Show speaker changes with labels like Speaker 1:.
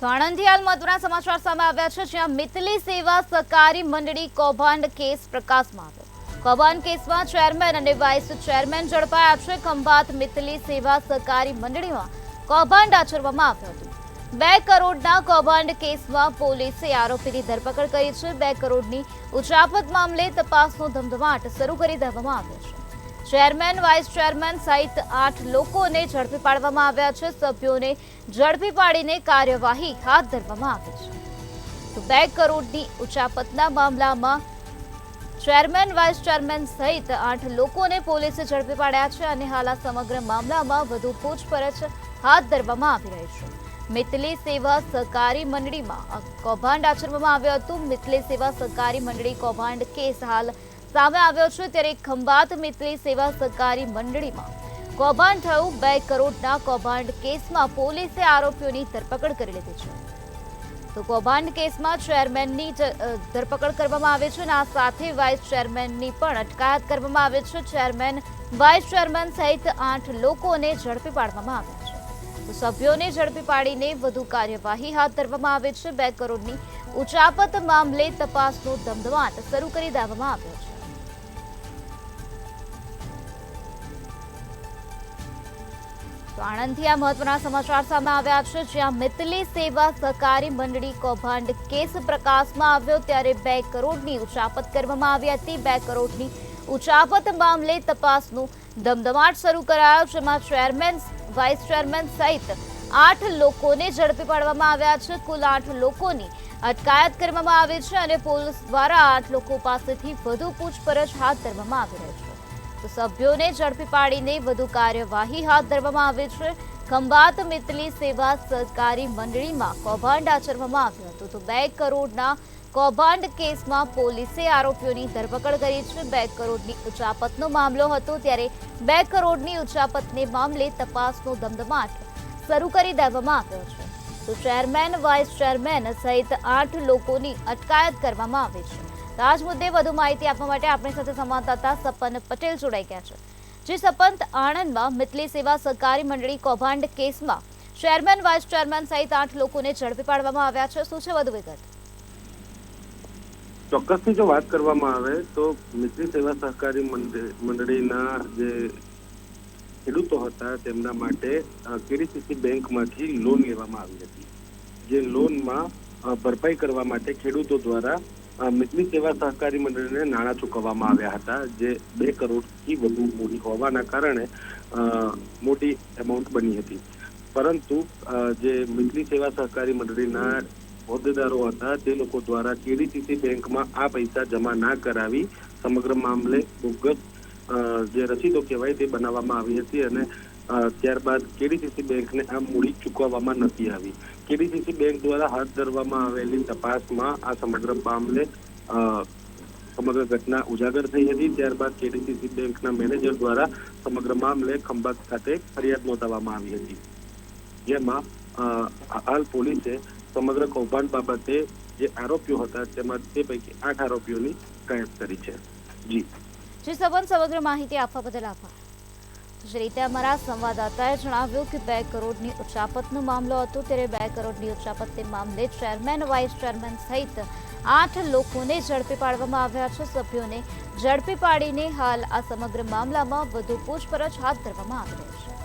Speaker 1: તો આણંદથી હાલ મહત્વના સમાચાર સામે આવ્યા છે, જ્યાં મિત્તલી સેવા સહકારી મંડળી કૌભાંડ કેસ પ્રકાશમાં આવ્યો। કૌભાંડ કેસમાં ચેરમેન અને વાઇસ ચેરમેન ઝડપાયા છે। ખંભાત મિત્તલી સેવા સહકારી મંડળીમાં કૌભાંડ આચરવામાં આવ્યું હતું। 2 કરોડના કૌભાંડ કેસમાં પોલીસે આરોપીની ધરપકડ કરી છે। 2 કરોડની ઉચાપત મામલે તપાસનો ધમધમાટ શરૂ કરી દેવામાં આવ્યો છે। ચેરમેન, વાઇસ ચેરમેન સહિત 8 લોકોને ઝડપી પાડવામાં આવ્યા છે। સભ્યોને ઝડપી પાડીને કાર્યવાહી હાથ ધરવામાં આવી છે। તો 2 કરોડની ઉચાપતના મામલામાં ચેરમેન, વાઇસ ચેરમેન સહિત 8 લોકોને પોલીસે ઝડપી પાડ્યા છે અને હાલ આ સમગ્ર મામલામાં વધુ પૂછપરછ હાથ ધરવામાં આવી રહી છે। મિત્તલી સેવા સહકારી મંડળીમાં કૌભાંડ આચરવામાં આવ્યું હતું। મિત્તલી સેવા સહકારી મંડળી કૌભાંડ કેસ હાલ સામે આવ્યો છે, ત્યારે ખંભાત મિત્તલી સેવા સહકારી મંડળીમાં કૌભાંડ થયું। 2 કરોડના કૌભાંડ કેસમાં પોલીસે આરોપીઓની ધરપકડ કરી લીધી છે। તો કૌભાંડ કેસમાં ચેરમેનની ધરપકડ કરવામાં આવી છે અને આ સાથે વાઇસ ચેરમેનની પણ અટકાયત કરવામાં આવી છે। ચેરમેન, વાઇસ ચેરમેન સહિત 8 લોકોને ઝડપી પાડવામાં આવ્યા છે। તો સભ્યોને ઝડપી પાડીને વધુ કાર્યવાહી હાથ ધરવામાં આવી છે। 2 કરોડની ઉચાપત મામલે તપાસનો ધમધમાટ શરૂ કરી દેવામાં આવ્યો છે। તો આણંદથી આ મહત્વના સમાચાર સામે આવ્યા છે, જ્યાં મિત્તલી સેવા સહકારી મંડળી કૌભાંડ કેસ પ્રકાશમાં આવ્યો, ત્યારે 2 કરોડની ઉચાપત કરવામાં આવી હતી। 2 કરોડની ઉચાપત મામલે તપાસનું ધમધમાટ શરૂ કરાયો, જેમાં ચેરમેન, વાઇસ ચેરમેન સહિત 8 લોકોને ઝડપી પાડવામાં આવ્યા છે। કુલ 8 લોકોની અટકાયત કરવામાં આવી છે અને પોલીસ દ્વારા 8 લોકો પાસેથી વધુ પૂછપરછ હાથ ધરવામાં આવી રહી છે। તો સભ્યોને ઝડપી પાડીને વધુ કાર્યવાહી હાથ ધરવામાં આવી છે। ખંભાત મિત્તલી સેવા સહકારી મંડળીમાં કૌભાંડ આચરવામાં આવ્યું હતું। તો 2 કરોડના કૌભાંડ કેસમાં પોલીસે આરોપીઓની ધરપકડ કરી છે। 2 કરોડની ઉચાપતનો મામલો હતો, ત્યારે 2 કરોડની ઉચાપતને મામલે તપાસનો ધમધમાટ શરૂ કરી દેવામાં આવ્યો છે। તો ચેરમેન, વાઇસ ચેરમેન સહિત 8 લોકોની અટકાયત કરવામાં આવી છે। આ જ મુદ્દે વધુ માહિતી આપવા માટે આપણી સાથે સંવાદદાતા સપન પટેલ જોડાઈ ગયા છે। જી સપન, આણંદમાં મિત્તલી સેવા સહકારી મંડળી કૌભાંડ કેસમાં ચેરમેન, વાઇસ ચેરમેન સહિત 8 લોકોને ઝડપી પાડવામાં આવ્યા છે, શું છે વધુ વિગત?
Speaker 2: ચોક્કસથી જો વાત કરવામાં આવે તો મિત્તલી સેવા સહકારી મંડળીના જે ખેડૂતો હતા તેમના માટે કેડીસીસી બેંકમાંથી લોન લેવામાં આવી હતી। જે લોનમાં ભરપાઈ કરવા માટે ખેડૂતો દ્વારા મિત્તલી સેવા સહકારી મંડળીને નાણાં ચૂકવવામાં આવ્યા હતા, જે 2 કરોડથી વધુ મૂડી હોવાના કારણે મોટી એમાઉન્ટ બની હતી। પરંતુ જે મિત્તલી સેવા સહકારી મંડળીના હોદ્દેદારો હતા તે લોકો દ્વારા કેડીસીસી બેંકમાં આ પૈસા જમા ના કરાવી સમગ્ર મામલે બોગસ જે રસીદો કહેવાય તે બનાવવામાં આવી હતી અને ત્યારબાદ કેડીસીસી બેંકને આ મૂડી ચૂકવવામાં નથી આવી। કેડીસીસી બેંક દ્વારા હાથ ધરવામાં આવેલી તપાસમાં આ સમગ્ર મામલે સમગ્ર ઘટના ઉજાગર થઈ હતી। ત્યારબાદ કેડીસીસી બેંકના મેનેજર દ્વારા સમગ્ર મામલે ખંભાત ખાતે ફરિયાદ નોંધાવવામાં આવી હતી, જેમાં હાલ પોલીસે સમગ્ર કૌભાંડ બાબતે જે આરોપીઓ હતા તેમાં તે પૈકી 8 આરોપીઓની અટકાયત કરી છે। જી
Speaker 1: સબન, સમગ્ર માહિતી આપવા બદલ આભાર। જે રીતે અમારા સંવાદદાતાએ જણાવ્યું કે 2 કરોડની ઉચાપતનો મામલો હતો, ત્યારે 2 કરોડની ઉચાપતને મામલે ચેરમેન, વાઇસ ચેરમેન સહિત 8 લોકોને ઝડપી પાડવામાં આવ્યા છે। સભ્યોને ઝડપી પાડીને હાલ આ સમગ્ર મામલામાં વધુ પૂછપરછ હાથ ધરવામાં આવી રહી છે।